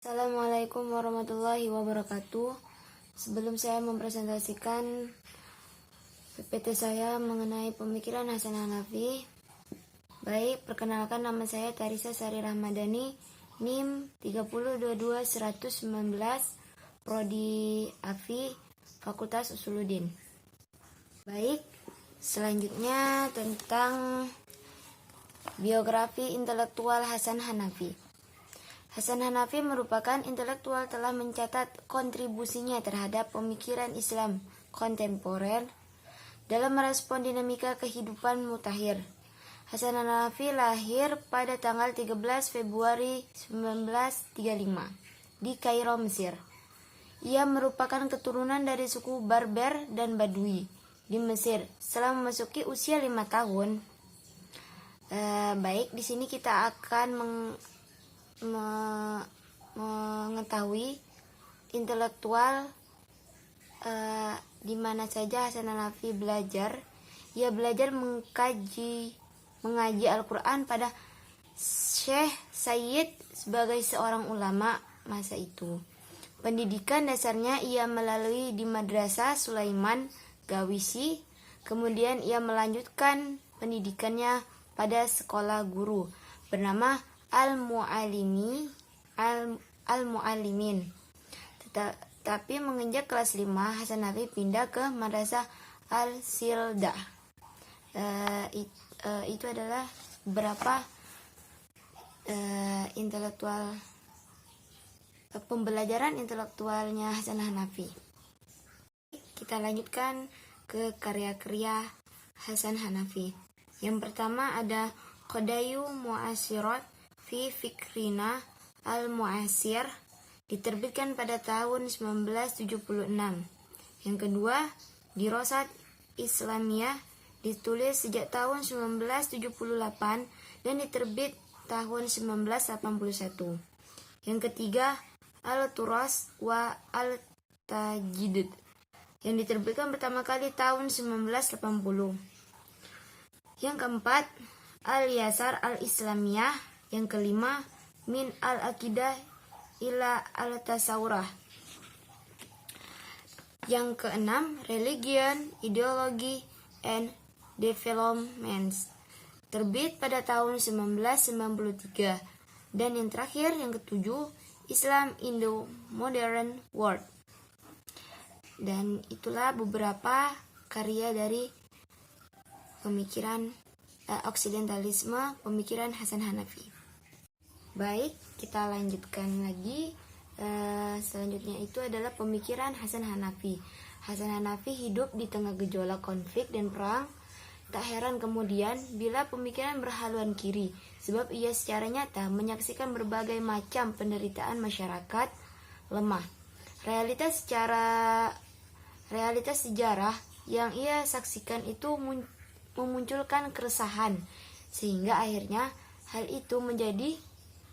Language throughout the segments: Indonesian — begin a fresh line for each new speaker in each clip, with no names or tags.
Assalamualaikum warahmatullahi wabarakatuh. Sebelum saya mempresentasikan PPT saya mengenai pemikiran Hasan Hanafi, perkenalkan, nama saya Tarisa Sari Rahmadani, NIM 3022119, Prodi AFI, Fakultas Usuluddin. Selanjutnya tentang biografi intelektual Hasan Hanafi. Hasan Hanafi merupakan intelektual telah mencatat kontribusinya terhadap pemikiran Islam kontemporer dalam merespon dinamika kehidupan mutakhir. Hasan Hanafi lahir pada tanggal 13 Februari 1935 di Kairo, Mesir. Ia merupakan keturunan dari suku Barber dan Badui di Mesir. Setelah memasuki usia 5 tahun, di sini kita akan mengetahui intelektual di mana saja Hasan Hanafi belajar. Ia belajar mengaji Al-Quran pada Syekh Sayyid sebagai seorang ulama masa itu. Pendidikan dasarnya ia melalui di Madrasah Sulaiman Gawisi. Kemudian ia melanjutkan pendidikannya pada sekolah guru bernama Al-Mu'allimin. Tetapi menginjak kelas 5, Hasan Hanafi pindah ke Madrasah Al-Sildah. Itu adalah beberapa intelektual pembelajaran intelektualnya Hasan Hanafi. Kita lanjutkan ke karya-karya Hasan Hanafi. Yang pertama ada Qadayu Mu'asirat fi Fikrina Al-Mu'asir, diterbitkan pada tahun 1976. Yang kedua, Dirosat Islamiyah, ditulis sejak tahun 1978 dan diterbit tahun 1981. Yang ketiga, Al-Turas wa Al-Tajdid, yang diterbitkan pertama kali tahun 1980. Yang keempat, Al-Yasar Al-Islamiyah. Yang kelima, Min Al-Aqidah ila Al-Tasawurah. Yang keenam, Religion, Ideology, and Developments, terbit pada tahun 1993. Dan yang terakhir, yang ketujuh, Islam in the Modern World. Dan itulah beberapa karya dari pemikiran Oksidentalisme, pemikiran Hasan Hanafi. Kita lanjutkan lagi. Selanjutnya itu adalah pemikiran Hasan Hanafi. Hasan Hanafi hidup di tengah gejolak konflik dan perang. Tak heran kemudian bila pemikiran berhaluan kiri, sebab ia secara nyata menyaksikan berbagai macam penderitaan masyarakat lemah. Realitas sejarah yang ia saksikan itu memunculkan keresahan, sehingga akhirnya hal itu menjadi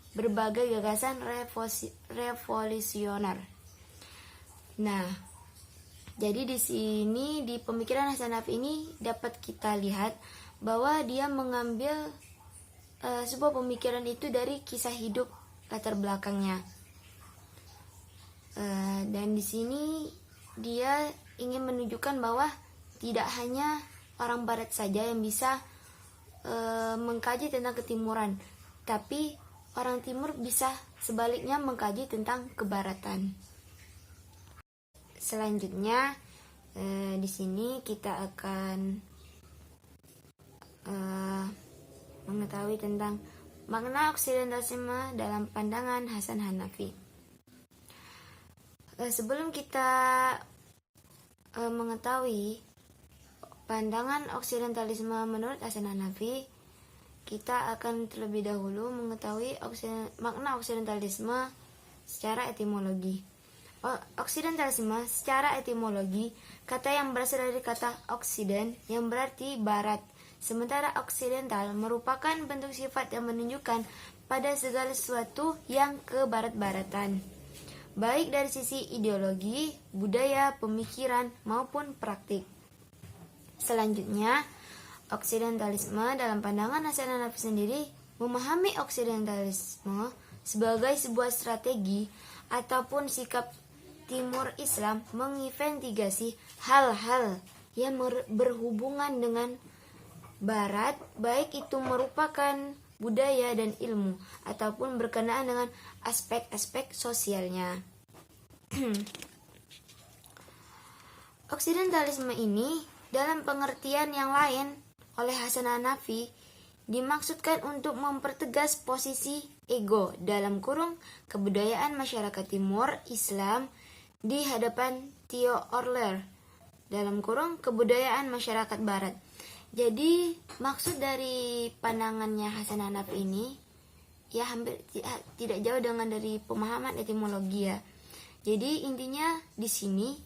berbagai gagasan revolusioner. Nah, jadi di sini di pemikiran Hasan Hanafi ini dapat kita lihat bahwa dia mengambil sebuah pemikiran itu dari kisah hidup latar belakangnya. Dan di sini dia ingin menunjukkan bahwa tidak hanya orang barat saja yang bisa mengkaji tentang ketimuran, tapi orang timur bisa sebaliknya mengkaji tentang kebaratan. Selanjutnya di sini kita akan mengetahui tentang makna oksidentalisme dalam pandangan Hasan Hanafi. Sebelum kita mengetahui pandangan oksidentalisme menurut Hasan Hanafi, kita akan terlebih dahulu mengetahui makna oksidentalisme secara etimologi. Oksidentalisme secara etimologi, kata yang berasal dari kata Oksiden yang berarti barat, sementara oksidental merupakan bentuk sifat yang menunjukkan pada segala sesuatu yang kebarat-baratan, baik dari sisi ideologi, budaya, pemikiran, maupun praktik. Selanjutnya, oksidentalisme dalam pandangan Hasan Hanafi sendiri memahami oksidentalisme sebagai sebuah strategi ataupun sikap Timur Islam menginvestigasi hal-hal yang berhubungan dengan Barat, baik itu merupakan budaya dan ilmu ataupun berkenaan dengan aspek-aspek sosialnya. Oksidentalisme ini dalam pengertian yang lain oleh Hasan Hanafi dimaksudkan untuk mempertegas posisi ego dalam kurung kebudayaan masyarakat Timur Islam di hadapan Theo Orler dalam kurung kebudayaan masyarakat Barat. Jadi maksud dari pandangannya Hasan Hanafi ini ya hampir tidak jauh dengan dari pemahaman etimologi ya. Jadi intinya di sini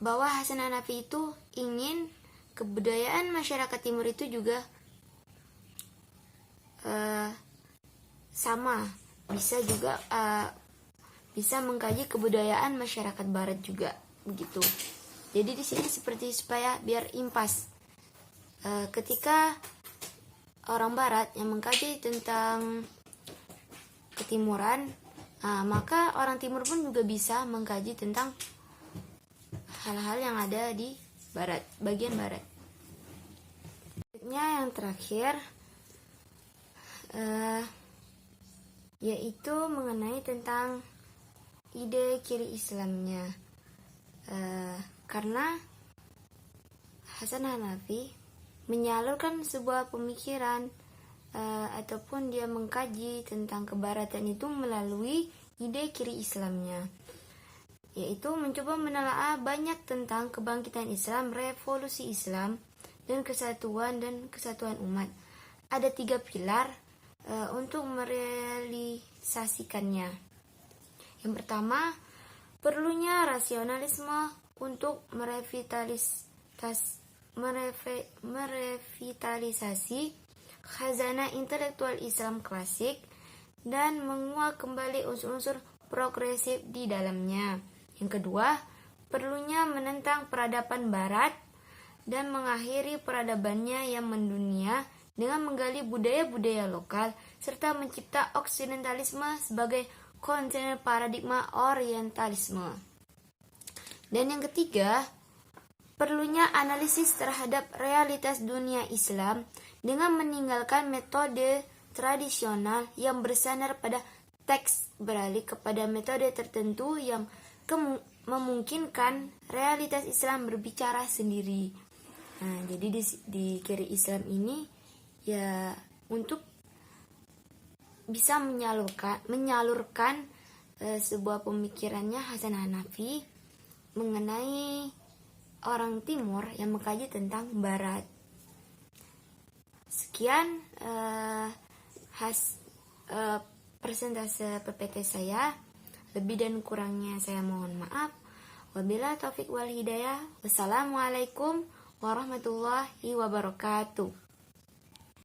bahwa Hasan Hanafi itu ingin kebudayaan masyarakat Timur itu juga sama, bisa juga bisa mengkaji kebudayaan masyarakat Barat juga begitu. Jadi di sini seperti supaya biar impas ketika orang Barat yang mengkaji tentang ketimuran, maka orang Timur pun juga bisa mengkaji tentang hal-hal yang ada di Barat, bagian Barat. Selanjutnya yang terakhir yaitu mengenai tentang ide kiri Islamnya, karena Hasan Hanafi menyalurkan sebuah pemikiran ataupun dia mengkaji tentang kebaratan itu melalui ide kiri Islamnya, yaitu mencoba menelaah banyak tentang kebangkitan Islam, revolusi Islam, dan kesatuan umat. Ada 3 pilar untuk merealisasikannya. Yang pertama, perlunya rasionalisme untuk merevitalisasi khazanah intelektual Islam klasik dan menguak kembali unsur-unsur progresif di dalamnya. Yang kedua, perlunya menentang peradaban Barat dan mengakhiri peradabannya yang mendunia dengan menggali budaya-budaya lokal serta mencipta oksidentalisme sebagai kontainer paradigma orientalisme. Dan yang ketiga, perlunya analisis terhadap realitas dunia Islam dengan meninggalkan metode tradisional yang bersandar pada teks, beralih kepada metode tertentu yang memungkinkan realitas Islam berbicara sendiri. Nah, jadi di kiri Islam ini ya untuk bisa menyalurkan sebuah pemikirannya Hasan Hanafi mengenai orang Timur yang mengkaji tentang Barat. Sekian persentase PPT saya. Lebih dan kurangnya saya mohon maaf. Wabillahi taufik wal hidayah. Wassalamualaikum warahmatullahi wabarakatuh.